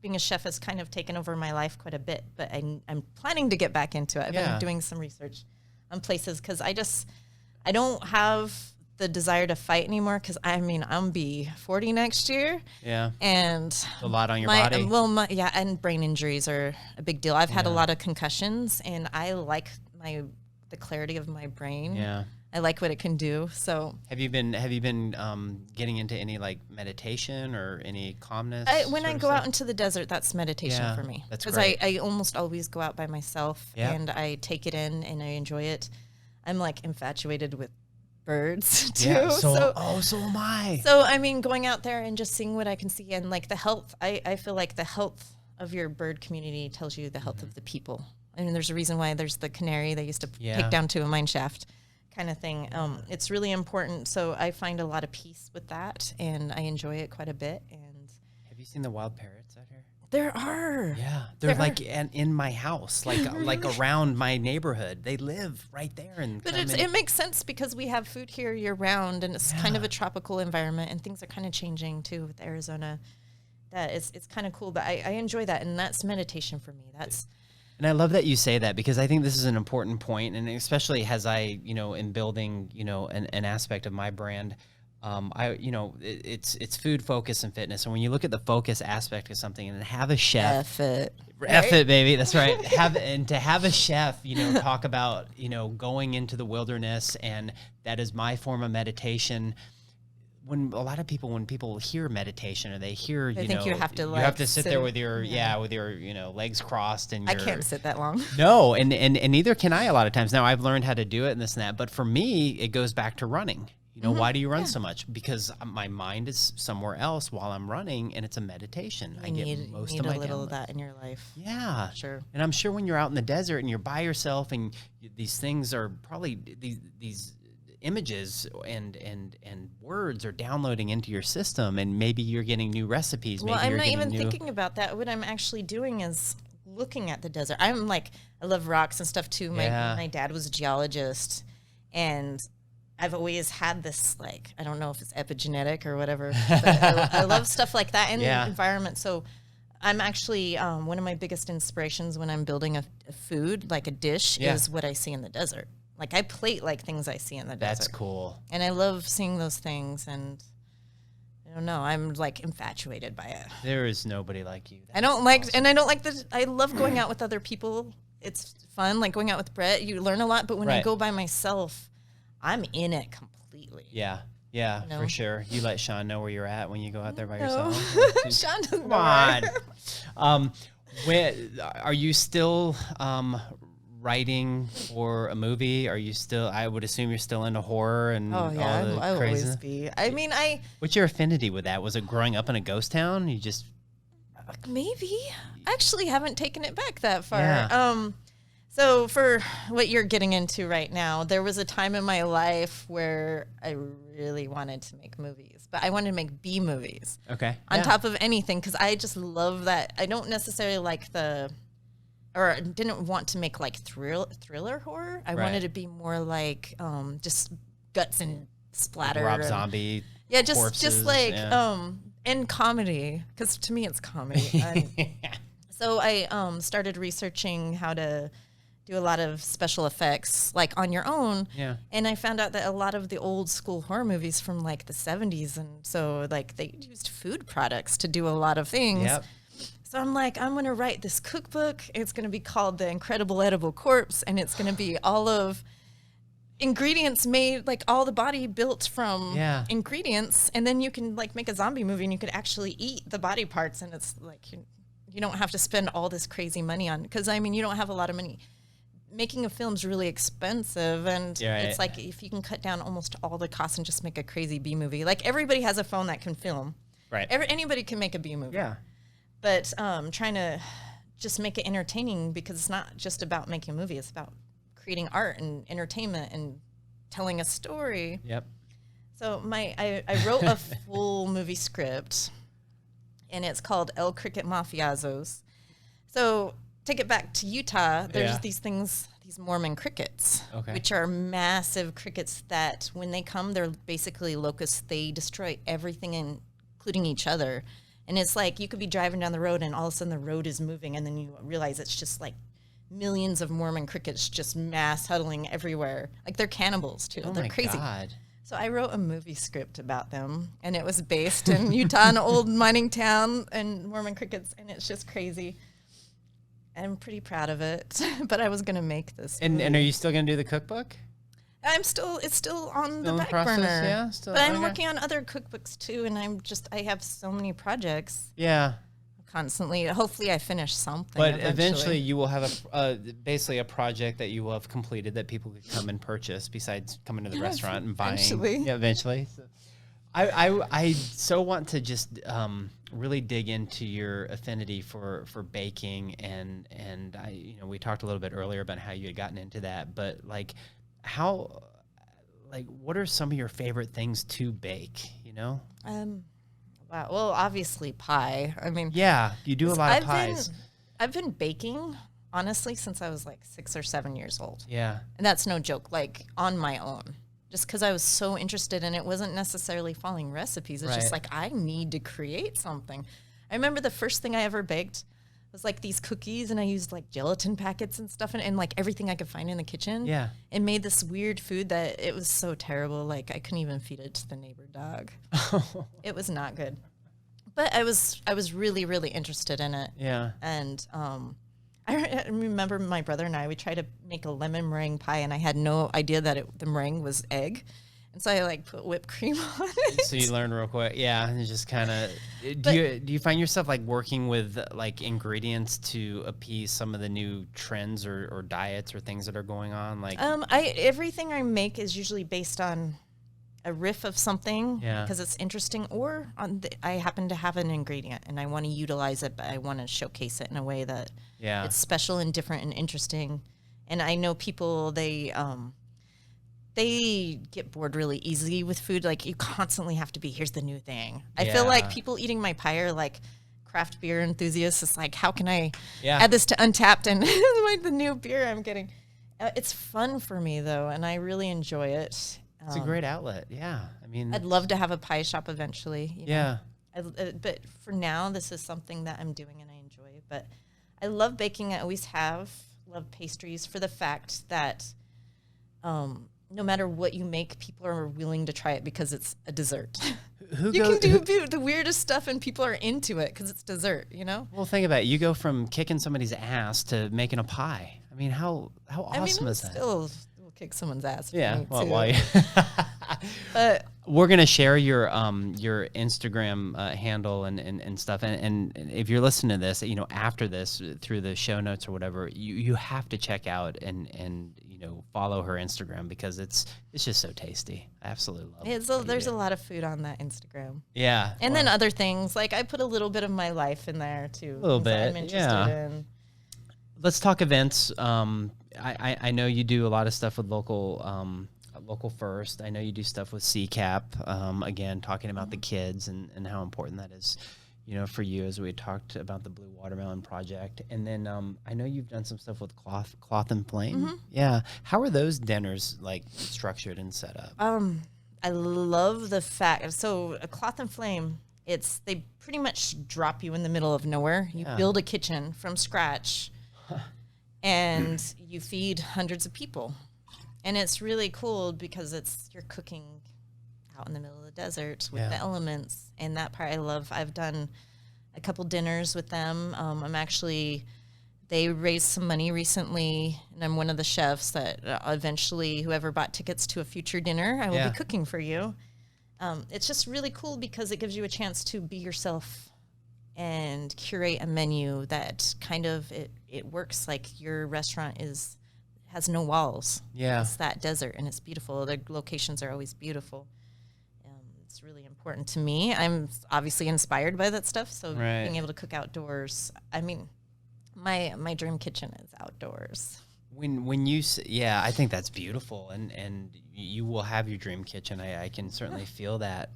being a chef has kind of taken over my life quite a bit, but I'm planning to get back into it. I've been doing some research on places because I don't have the desire to fight anymore because I'm be 40 next year. Yeah. And a lot on your body. Well, and brain injuries are a big deal. I've had a lot of concussions, and I like the clarity of my brain. Yeah. I like what it can do. So have you been getting into any like meditation or any calmness? When I go out into the desert, that's meditation for me. That's because great. I almost always go out by myself and I take it in and I enjoy it. I'm like infatuated with birds too. Yeah, so am I. So I mean, going out there and just seeing what I can see and like the health. I feel like the health of your bird community tells you the health of the people. I mean, there's a reason why there's the canary they used to take down to a mine shaft kind of thing. It's really important. So I find a lot of peace with that and I enjoy it quite a bit. And have you seen the wild parrots out here? There are. Yeah. They're like in my house, like around my neighborhood. They live right there. But it makes sense because we have food here year round and it's kind of a tropical environment and things are kind of changing too with Arizona. That it's kind of cool, but I enjoy that. And that's meditation for me. And I love that you say that because I think this is an important point, and especially as I, in building, an aspect of my brand, it's food, focus, and fitness. And when you look at the focus aspect of something and have a chef, F it, baby, that's right. To have a chef, talk about, going into the wilderness, and that is my form of meditation. When people hear meditation or they hear, they think you have to you have to sit there with your legs crossed and I can't sit that long. No, and neither can I a lot of times. Now I've learned how to do it and this and that, but for me it goes back to running. Why do you run so much? Because my mind is somewhere else while I'm running, and it's a meditation. I get most of my a little of that in your life. Yeah, sure. And I'm sure when you're out in the desert and you're by yourself, and these things are probably these images and words are downloading into your system, and maybe you're getting new recipes. Well, I'm not even thinking about that. What I'm actually doing is looking at the desert. I love rocks and stuff too. My dad was a geologist, and I've always had this, I don't know if it's epigenetic or whatever, but I love stuff like that in the environment. So I'm actually, one of my biggest inspirations when I'm building a food, like a dish, is what I see in the desert. Like I plate things I see in the desert. That's cool. And I love seeing those things, and I don't know, I'm infatuated by it. There is nobody like you. I love going out with other people. It's fun, going out with Brett. You learn a lot, but when I go by myself, I'm in it completely. Yeah. Yeah, for sure. You let Sean know where you're at when you go out there by yourself. Sean doesn't know. Are you still writing for a movie? Are you still? I would assume you're still into horror and all the crazy. I'll always be. I mean, What's your affinity with that? Was it growing up in a ghost town? You just maybe. I actually haven't taken it back that far. Yeah. So for what you're getting into right now, there was a time in my life where I really wanted to make movies, but I wanted to make B movies. Okay. On top of anything, because I just love that. I don't necessarily didn't want to make thriller horror. I wanted to be more just guts and splatter. Rob Zombie. Yeah, corpses, and comedy, because to me it's comedy. So I started researching how to do a lot of special effects on your own. Yeah. And I found out that a lot of the old school horror movies from the 70s, and so they used food products to do a lot of things. Yep. So I'm I'm going to write this cookbook. It's going to be called The Incredible Edible Corpse, and it's going to be all of ingredients made, all the body built from ingredients, and then you can make a zombie movie and you could actually eat the body parts, and it's you don't have to spend all this crazy money on, because I mean, you don't have a lot of money. Making a film's really expensive, and it's like if you can cut down almost all the costs and just make a crazy B movie. Like everybody has a phone that can film. Right. Anybody can make a B movie. Yeah. But trying to just make it entertaining, because it's not just about making a movie. It's about creating art and entertainment and telling a story. Yep. So I wrote a full movie script, and it's called El Cricket Mafiosos. So take it back to Utah. There's these things, these Mormon crickets, which are massive crickets that when they come, they're basically locusts. They destroy everything, including each other. And it's like you could be driving down the road and all of a sudden the road is moving, and then you realize it's just like millions of Mormon crickets just mass huddling everywhere. Like they're cannibals too. They're crazy. God. So I wrote a movie script about them, and it was based in Utah, an old mining town, and Mormon crickets, and it's just crazy. I'm pretty proud of it, but I was going to make this. And are you still going to do the cookbook? It's still on the back process, burner. Yeah, still. But I'm working on other cookbooks too, and I have so many projects. Yeah. Constantly. Hopefully I finish something. But eventually you will have basically a project that you will have completed that people could come and purchase besides coming to the restaurant and buying. Eventually. Yeah, eventually. So I so want to just really dig into your affinity for baking and we talked a little bit earlier about how you had gotten into that, but what are some of your favorite things to bake, Wow. Well, obviously pie. I mean, yeah, you do a lot of pies. I've been baking honestly since I was like 6 or 7 years old. Yeah. And that's no joke, like on my own. Just because I was so interested, and it wasn't necessarily following recipes. It's just like, I need to create something. I remember the first thing I ever baked was like these cookies, and I used like gelatin packets and stuff and like everything I could find in the kitchen. Yeah. And made this weird food that it was so terrible. Like I couldn't even feed it to the neighbor dog. It was not good. But I was really, really interested in it. Yeah. And I remember my brother and we tried to make a lemon meringue pie, and I had no idea that the meringue was egg. And so I like put whipped cream on it. So you learn real quick. Yeah. And just kind of, do you find yourself like working with like ingredients to appease some of the new trends or diets or things that are going on? Like, everything I make is usually based on a riff of something because it's interesting, or I happen to have an ingredient and I want to utilize it, but I want to showcase it in a way that it's special and different and interesting. And I know people, they get bored really easily with food. Like you constantly have to be, here's the new thing. I feel like people eating my pie are like craft beer enthusiasts. It's like, how can I add this to Untapped and like the new beer I'm getting? It's fun for me though, and I really enjoy it. It's a great outlet. Yeah. I mean, I'd love to have a pie shop eventually. Yeah. But for now, this is something that I'm doing and I enjoy. But I love baking. I always have. Love pastries for the fact that no matter what you make, people are willing to try it because it's a dessert. You can do the weirdest stuff and people are into it because it's dessert, Well, think about it. You go from kicking somebody's ass to making a pie. I mean, how awesome is that? Still kick someone's ass. Yeah. But we're gonna share your Instagram handle and stuff. And if you're listening to this, after this through the show notes or whatever, you have to check out and follow her Instagram because it's just so tasty. I absolutely love it. There's a lot of food on that Instagram. Yeah. And then other things, like I put a little bit of my life in there too. A little bit. I'm interested in. Let's talk events. I know you do a lot of stuff with local First. I know you do stuff with CCAP. Again, talking about the kids and how important that is, for you, as we talked about the Blue Watermelon Project. And then I know you've done some stuff with Cloth and Flame. Mm-hmm. Yeah. How are those dinners like structured and set up? I love the fact. So a Cloth and Flame, they pretty much drop you in the middle of nowhere. You build a kitchen from scratch. And you feed hundreds of people. And it's really cool because you're cooking out in the middle of the desert with the elements. And that part I love. I've done a couple dinners with them. They raised some money recently, and I'm one of the chefs that eventually whoever bought tickets to a future dinner, I will be cooking for you. It's just really cool because it gives you a chance to be yourself and curate a menu that kind of it works like your restaurant has no walls. Yeah. It's that desert, and it's beautiful. The locations are always beautiful. It's really important to me. I'm obviously inspired by that stuff, so being able to cook outdoors. I mean, my dream kitchen is outdoors. When you say, I think that's beautiful, and you will have your dream kitchen. I can certainly feel that.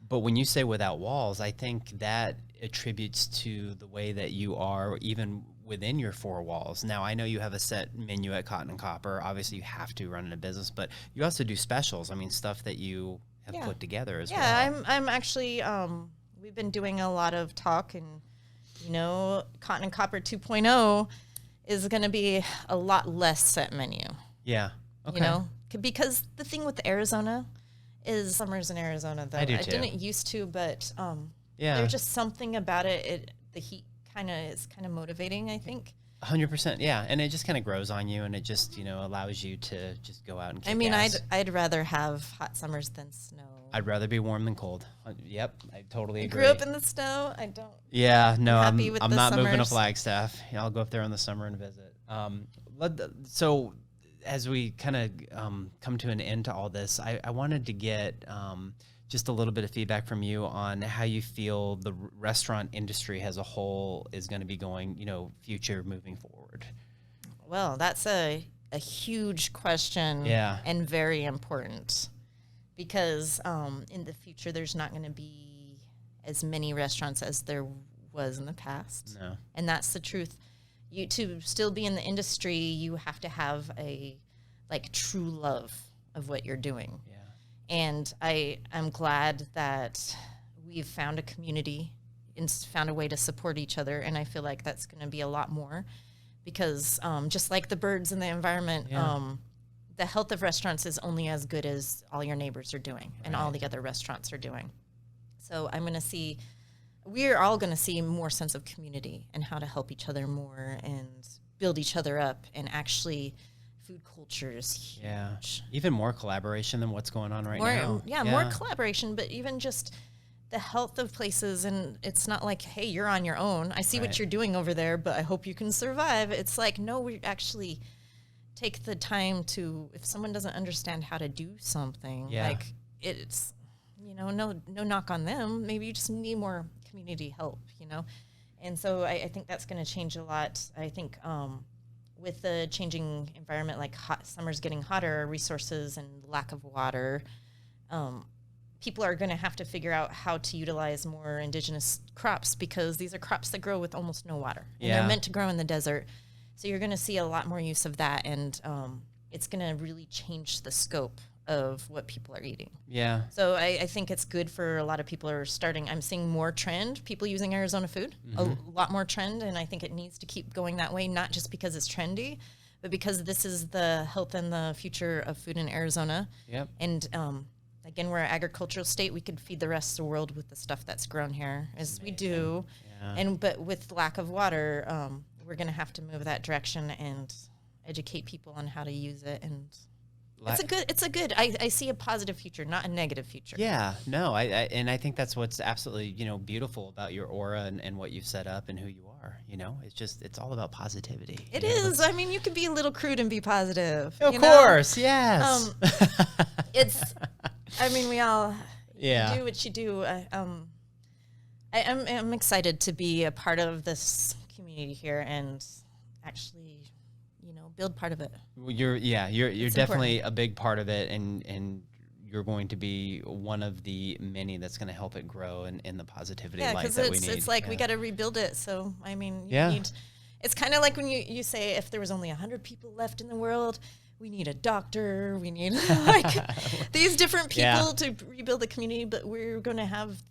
But when you say without walls, I think that attributes to the way that you are even within your four walls. Now, I know you have a set menu at Cotton and Copper. Obviously, you have to run a business, but you also do specials. I mean, stuff that you have put together as well. Yeah, I'm actually, we've been doing a lot of talk, and, Cotton and Copper 2.0 is going to be a lot less set menu. Yeah. Okay. Because the thing with Arizona is summers in Arizona, though. I do I too. didn't used to, but there's just something about it. The heat is kind of motivating, I think. 100%, yeah, and it just kind of grows on you, and it just allows you to just go out and kick ass. I'd rather have hot summers than snow. I'd rather be warm than cold. Yep, I totally agree. Grew up in the snow. I don't. Yeah, no, I'm not moving to summers. Flagstaff. I'll go up there in the summer and visit. So as we kind of come to an end to all this, I wanted to get just a little bit of feedback from you on how you feel the restaurant industry as a whole is going to be going, future moving forward. Well, that's a huge question. Yeah. And very important, because in the future there's not going to be as many restaurants as there was in the past. No. And that's the truth. To still be in the industry, you have to have a true love of what you're doing. Yeah. And I'm glad that we've found a community and found a way to support each other. And I feel like that's going to be a lot more, because just like the birds in the environment, the health of restaurants is only as good as all your neighbors are doing and all the other restaurants are doing. So we're all going to see more sense of community and how to help each other more and build each other up, and actually food culture is huge. Yeah, even more collaboration than what's going on now. Yeah, more collaboration, but even just the health of places. And it's not like, hey, you're on your own. I see what you're doing over there, but I hope you can survive. It's like, no, we actually take the time to, if someone doesn't understand how to do something, it's, no knock on them. Maybe you just need more community help, And so I think that's going to change a lot. I think with the changing environment, like summer's getting hotter, resources and lack of water, people are going to have to figure out how to utilize more indigenous crops, because these are crops that grow with almost no water. And they're meant to grow in the desert. So you're going to see a lot more use of that, and it's going to really change the scope of what people are eating. Yeah. So I think it's good for a lot of people are starting. I'm seeing more trend, people using Arizona food, a lot more trend, and I think it needs to keep going that way, not just because it's trendy, but because this is the health and the future of food in Arizona. Yep. And again, we're an agricultural state. We could feed the rest of the world with the stuff that's grown here, as we do. Yeah. But with lack of water, we're going to have to move that direction and educate people on how to use it. And it's a good. I see a positive future, not a negative future. Yeah, no, I think that's what's absolutely beautiful about your aura and what you've set up and who you are. It's all about positivity. It is. I mean, you can be a little crude and be positive. Of course, yes. We all do what you do. I'm excited to be a part of this community here and actually, build part of it. You're definitely a big part of it, and you're going to be one of the many that's going to help it grow in the positivity light that we need. It's like we got to rebuild it. So you need. It's kind of like when you say, if there was only 100 people left in the world, we need a doctor. We need these different people to rebuild the community. But we're going to have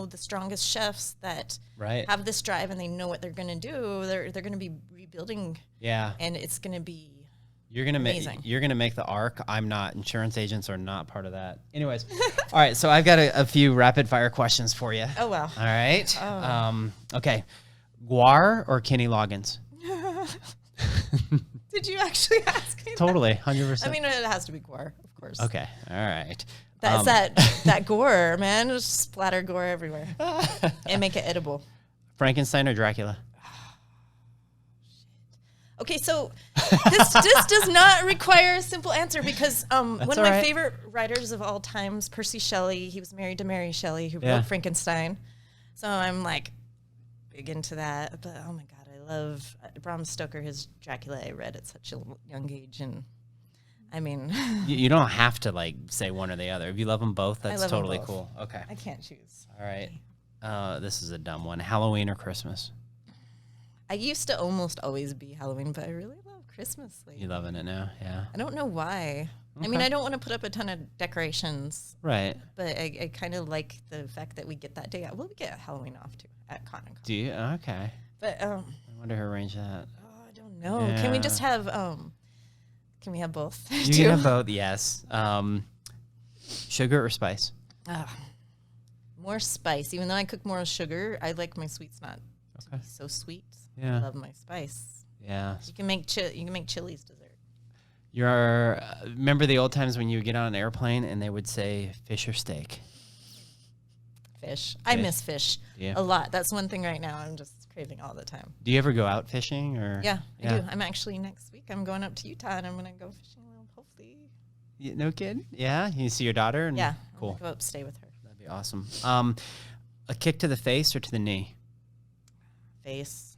the strongest chefs that have this drive, and they know what they're going to do. They're going to be rebuilding. Yeah. And it's going to be You're gonna make the arc. I'm not. Insurance agents are not part of that. Anyways, all right. So I've got a few rapid fire questions for you. Oh wow. All right. Oh. Okay. Guar or Kenny Loggins? Did you actually ask me? Totally, 100%. I mean, it has to be Guar, of course. Okay. All right. That's that gore, man. Just splatter gore everywhere and make it edible. Frankenstein or Dracula? Okay, so this does not require a simple answer because one of my favorite writers of all times, Percy Shelley, he was married to Mary Shelley, who wrote Frankenstein. So I'm like big into that. But oh my God, I love Bram Stoker, his Dracula. I read at such a young age, and I mean, you don't have to like say one or the other. If you love them both, that's totally both. cool. Okay, I can't choose. All right, this is a dumb one. Halloween or Christmas? I used to almost always be Halloween, but I really love Christmas lately. You loving it now? Yeah. I don't know why. Okay. I mean, I don't want to put up a ton of decorations. Right. But I kind of like the fact that we get that day out. Well, we get Halloween off, too, at Cotton. Do you? Okay. But, I wonder who arranged that. Oh, I don't know. Yeah. Can we just have, can we have both? You can have both, yes. Sugar or spice? More spice. Even though I cook more sugar, I like my sweets not to be so sweet. Yeah. I love my spice. Yeah. You can make chili's dessert. Remember the old times when you would get on an airplane and they would say fish or steak? Fish. I miss fish a lot. That's one thing right now I'm just craving all the time. Do you ever go out fishing or? Yeah, I do. I'm actually next week. I'm going up to Utah and I'm going to go fishing. Hopefully. No kid? Yeah. You see your daughter? And yeah. Cool. I'll go up, stay with her. That'd be awesome. A kick to the face or to the knee? Face.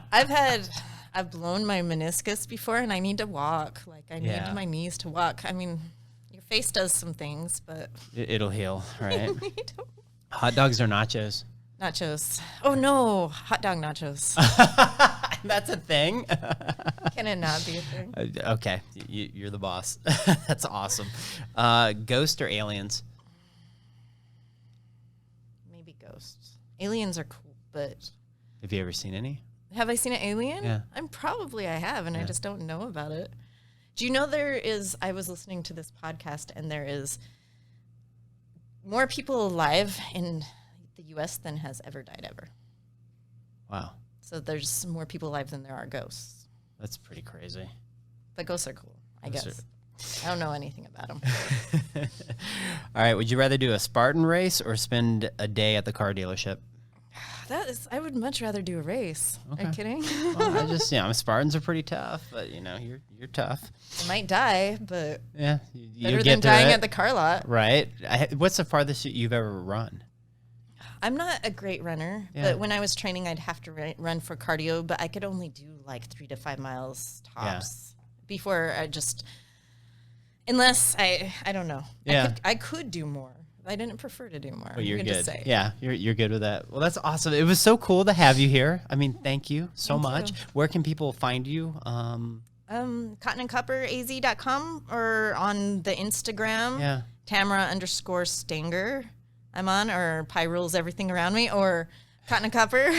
I've blown my meniscus before and I need to walk. Like I need my knees to walk. I mean, your face does some things, but it'll heal, right? Hot dogs or nachos? Nachos. Oh no, hot dog nachos. That's a thing. Can it not be a thing? Okay, you're the boss. That's awesome. Ghost or aliens? Maybe ghosts. Aliens are cool, but have you ever seen any? Have I seen an alien? Yeah. I have, and I just don't know about it. Do you know I was listening to this podcast, and there is more people alive in the U.S. than has ever died ever. Wow. So there's more people alive than there are ghosts. That's pretty crazy. But ghosts are cool, I guess. I don't know anything about them. All right. Would you rather do a Spartan race or spend a day at the car dealership? I would much rather do a race. Okay. Are you kidding? Well, Spartans are pretty tough, but you're tough. I might die, but yeah, better than dying at the car lot. Right. What's the farthest you've ever run? I'm not a great runner, but when I was training, I'd have to run for cardio, but I could only do like 3 to 5 miles tops before unless I don't know. Yeah. I could do more. I didn't prefer to do more. Well, you're good. Yeah, you're good with that. Well, that's awesome. It was so cool to have you here. I mean, thank you so much. Where can people find you? cottonandcopperaz.com or on the Instagram. Yeah. Tamara_Stanger. I'm on, or Pie Rules Everything Around Me, or Cotton and Copper.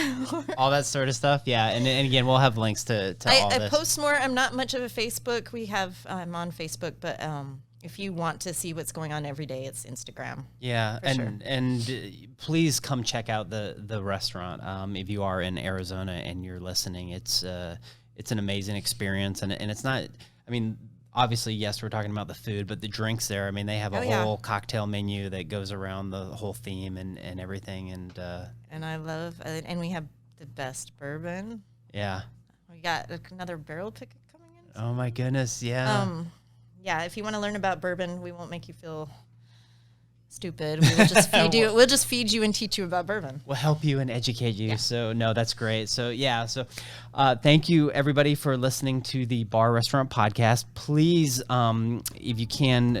All that sort of stuff. Yeah. And again, we'll have links to all this. I post more. I'm not much of a Facebook. I'm on Facebook, but if you want to see what's going on every day, it's Instagram. Yeah, and please come check out the restaurant. If you are in Arizona and you're listening, it's an amazing experience, and it's not. I mean, obviously, yes, we're talking about the food, but the drinks there. I mean, they have a whole cocktail menu that goes around the whole theme and everything, and I love and we have the best bourbon. Yeah, we got another barrel pick coming in. Oh my goodness, yeah. Yeah, if you want to learn about bourbon, we won't make you feel stupid. We will just feed you. We'll just feed you and teach you about bourbon. We'll help you and educate you. Yeah. So no, that's great. So yeah. So thank you everybody for listening to the Bar Restaurant Podcast. Please, if you can,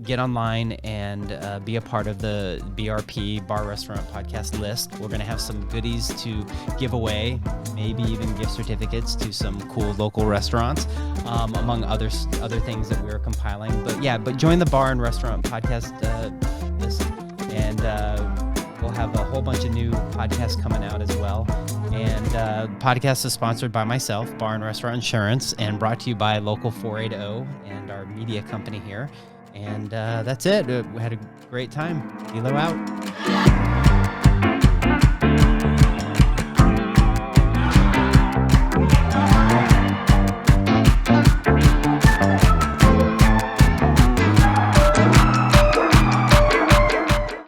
get online and be a part of the BRP Bar Restaurant Podcast list. We're going to have some goodies to give away, maybe even gift certificates to some cool local restaurants, among other things that we're compiling. But join the Bar and Restaurant Podcast list, and we'll have a whole bunch of new podcasts coming out as well. And the podcast is sponsored by myself, Bar and Restaurant Insurance, and brought to you by Local 480 and our media company here. And that's it. We had a great time. Delo out.